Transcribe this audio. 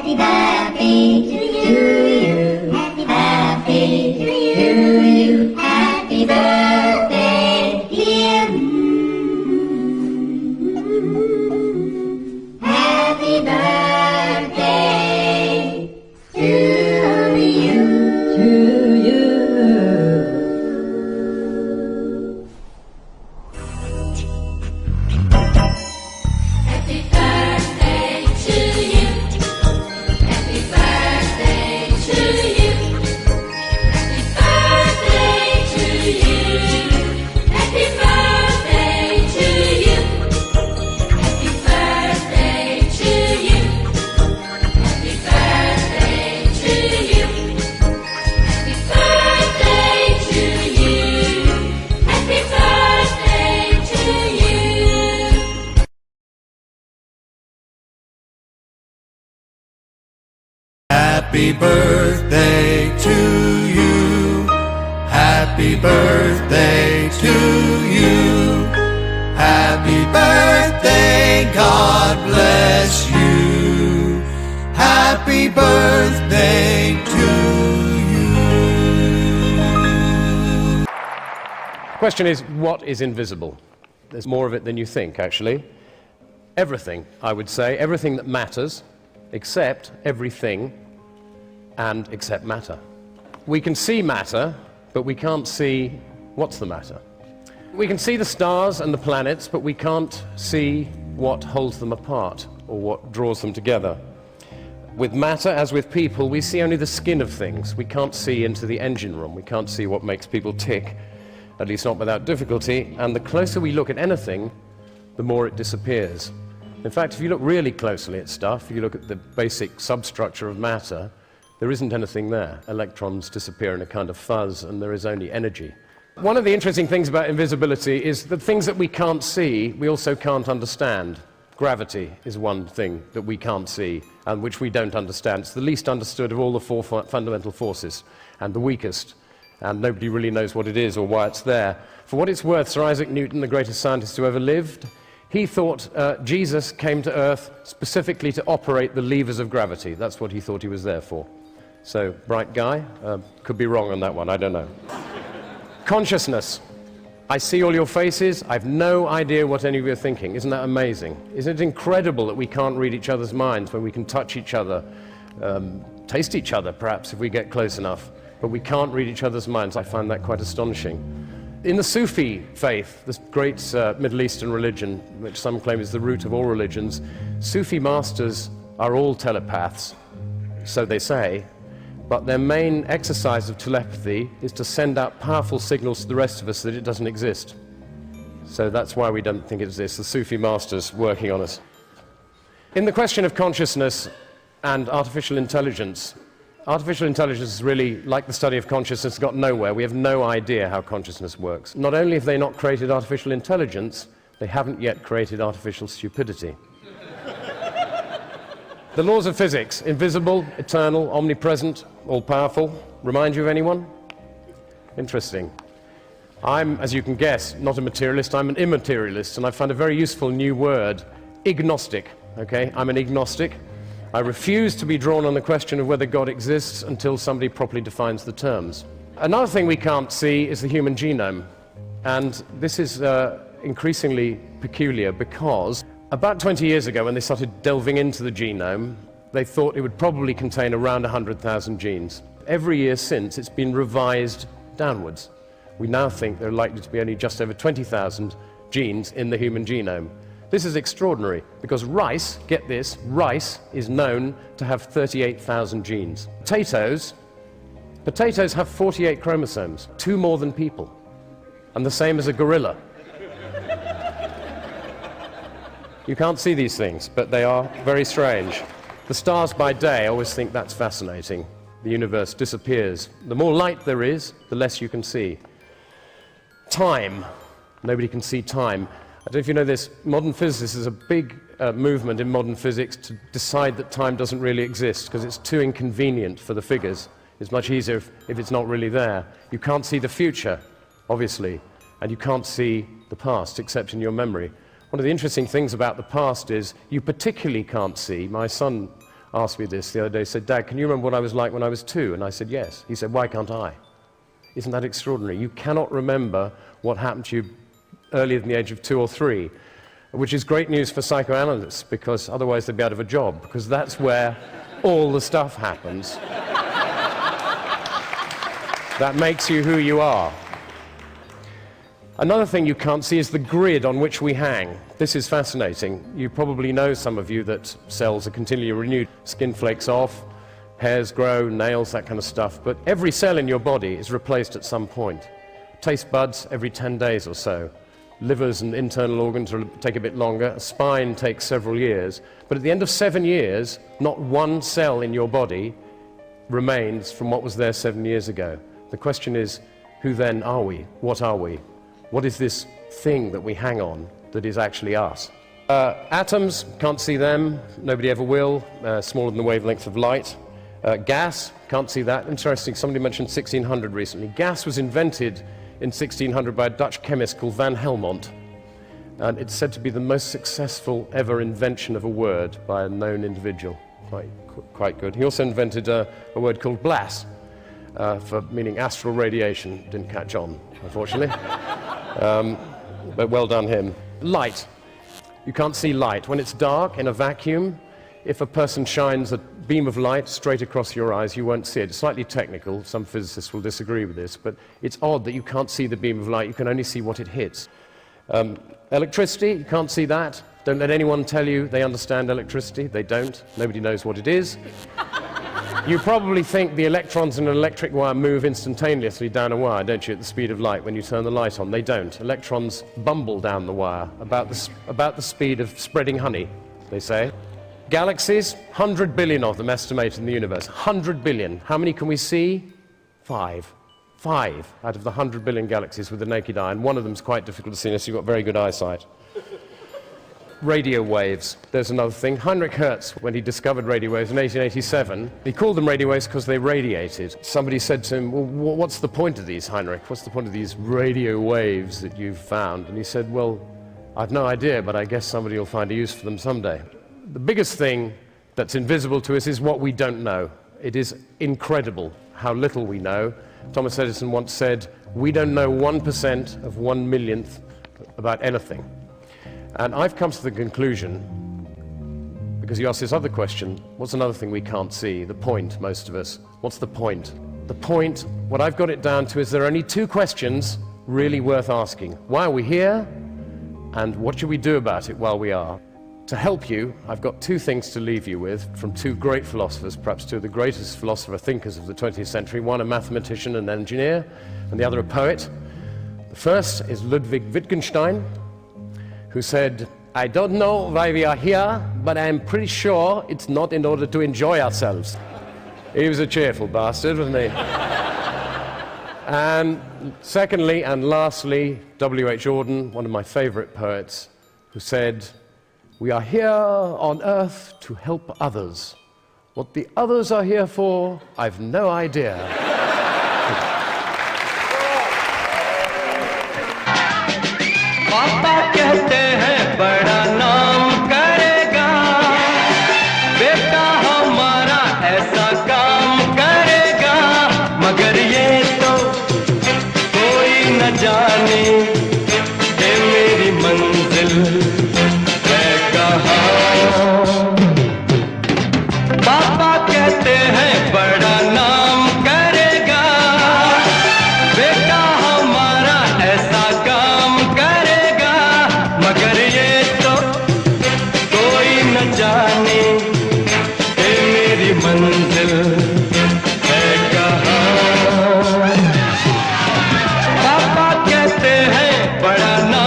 Happy birthday to you. Happy birthday to you. Happy birthday, dear. Happy birthday to you. To you. Happy birthday to you. Happy birthday to you. Happy birthday to you. Happy birthday to you. Happy birthday to you. Happy birthday to you. Happy birthday to you. Happy birthday to you. Happy birthday to you. Happy birthday to you. Happy birthday, God bless you. Happy birthday to you. Question is, what is invisible? There's more of it than you think, actually. Everything, I would say, everything that matters, except everything and except matter. We can see matter, but we can't see what's the matter. We can see the stars and the planets, but we can't see what holds them apart or what draws them together. With matter, as with people, we see only the skin of things. We can't see into the engine room. We can't see what makes people tick, at least not without difficulty. And the closer we look at anything, the more it disappears. In fact, if you look really closely at stuff, if you look at the basic substructure of matter, there isn't anything there. Electrons disappear in a kind of fuzz, and there is only energy. One of the interesting things about invisibility is that things that we can't see, we also can't understand. Gravity is one thing that we can't see and which we don't understand. It's the least understood of all the four fundamental forces, and the weakest. And nobody really knows what it is or why it's there. For what it's worth, Sir Isaac Newton, the greatest scientist who ever lived, he thought Jesus came to Earth specifically to operate the levers of gravity. That's what he thought he was there for. So, bright guy. Could be wrong on that one, I don't know. Consciousness. I see all your faces. I've no idea what any of you are thinking. Isn't that amazing? Isn't it incredible that we can't read each other's minds when we can touch each other, taste each other perhaps if we get close enough, but we can't read each other's minds? I find that quite astonishing. In the Sufi faith, this great Middle Eastern religion, which some claim is the root of all religions, Sufi masters are all telepaths, so they say, but their main exercise of telepathy is to send out powerful signals to the rest of us that it doesn't exist. So that's why we don't think it exists, the Sufi masters working on us. In the question of consciousness and artificial intelligence is really, like the study of consciousness, got nowhere. We have no idea how consciousness works. Not only have they not created artificial intelligence, they haven't yet created artificial stupidity. The laws of physics, invisible, eternal, omnipresent, all-powerful, remind you of anyone? Interesting. I'm, as you can guess, not a materialist, I'm an immaterialist, and I found a very useful new word, agnostic, okay? I'm an agnostic. I refuse to be drawn on the question of whether God exists until somebody properly defines the terms. Another thing we can't see is the human genome, and this is increasingly peculiar because about 20 years ago, when they started delving into the genome, they thought it would probably contain around 100,000 genes. Every year since, it's been revised downwards. We now think there are likely to be only just over 20,000 genes in the human genome. This is extraordinary, because rice, get this, rice is known to have 38,000 genes. Potatoes have 48 chromosomes, 2 more than people, and the same as a gorilla. You can't see these things, but they are very strange. The stars by day, I always think that's fascinating. The universe disappears. The more light there is, the less you can see. Time. Nobody can see time. I don't know if you know this, modern physicists, there's a big movement in modern physics to decide that time doesn't really exist because it's too inconvenient for the figures. It's much easier if it's not really there. You can't see the future, obviously, and you can't see the past except in your memory. One of the interesting things about the past is you particularly can't see, my son asked me this the other day. He said, "Dad, can you remember what I was like when I was 2?" And I said, "Yes." He said, "Why can't I?" Isn't that extraordinary? You cannot remember what happened to you earlier than the age of 2 or 3, which is great news for psychoanalysts, because otherwise they'd be out of a job, because that's where all the stuff happens that makes you who you are. Another thing you can't see is the grid on which we hang. This is fascinating. You probably know, some of you, that cells are continually renewed. Skin flakes off, hairs grow, nails, that kind of stuff. But every cell in your body is replaced at some point. Taste buds every 10 days or so. Livers and internal organs will take a bit longer. A spine takes several years. But at the end of 7 years, not one cell in your body remains from what was there 7 years ago. The question is, who then are we? What are we? What is this thing that we hang on that is actually us? Atoms, can't see them, nobody ever will, smaller than the wavelength of light. Gas, can't see that. Interesting, somebody mentioned 1600 recently. Gas was invented in 1600 by a Dutch chemist called Van Helmont, and it's said to be the most successful ever invention of a word by a known individual. Quite good. He also invented a word called blas, for meaning astral radiation. Didn't catch on, unfortunately. But well done him. Light. You can't see light. When it's dark in a vacuum, if a person shines a beam of light straight across your eyes, you won't see it. It's slightly technical. Some physicists will disagree with this, but it's odd that you can't see the beam of light. You can only see what it hits. Electricity, you can't see that. Don't let anyone tell you they understand electricity. They don't. Nobody knows what it is. You probably think the electrons in an electric wire move instantaneously down a wire, don't you, at the speed of light when you turn the light on? They don't. Electrons bumble down the wire about the speed of spreading honey, they say. Galaxies, 100 billion of them estimated in the universe. 100 billion. How many can we see? 5. 5 out of the 100 billion galaxies with the naked eye, and one of them is quite difficult to see unless you've got very good eyesight. Radio waves, there's another thing. Heinrich Hertz, when he discovered radio waves in 1887, he called them radio waves because they radiated. Somebody said to him, "Well, what's the point of these, Heinrich? What's the point of these radio waves that you've found?" And he said, "Well, I've no idea, but I guess somebody will find a use for them someday." The biggest thing that's invisible to us is what we don't know. It is incredible how little we know. Thomas Edison once said, "We don't know 1% of 1/1,000,000th about anything." And I've come to the conclusion, because you asked this other question, what's another thing we can't see? The point, most of us. What's the point? The point, what I've got it down to, is there are only 2 questions really worth asking. Why are we here? And what should we do about it while we are? To help you, I've got 2 things to leave you with from 2 great philosophers, perhaps 2 of the greatest philosopher-thinkers of the 20th century, one a mathematician and engineer, and the other a poet. The first is Ludwig Wittgenstein, who said, "I don't know why we are here, but I'm pretty sure it's not in order to enjoy ourselves." He was a cheerful bastard, wasn't he? And secondly and lastly, W.H. Auden, one of my favorite poets, who said, "We are here on earth to help others. What the others are here for, I've no idea." पापा कहते हैं बड़ा नाम करेगा, बेटा हमारा ऐसा काम करेगा, मगर ये तो कोई न जाने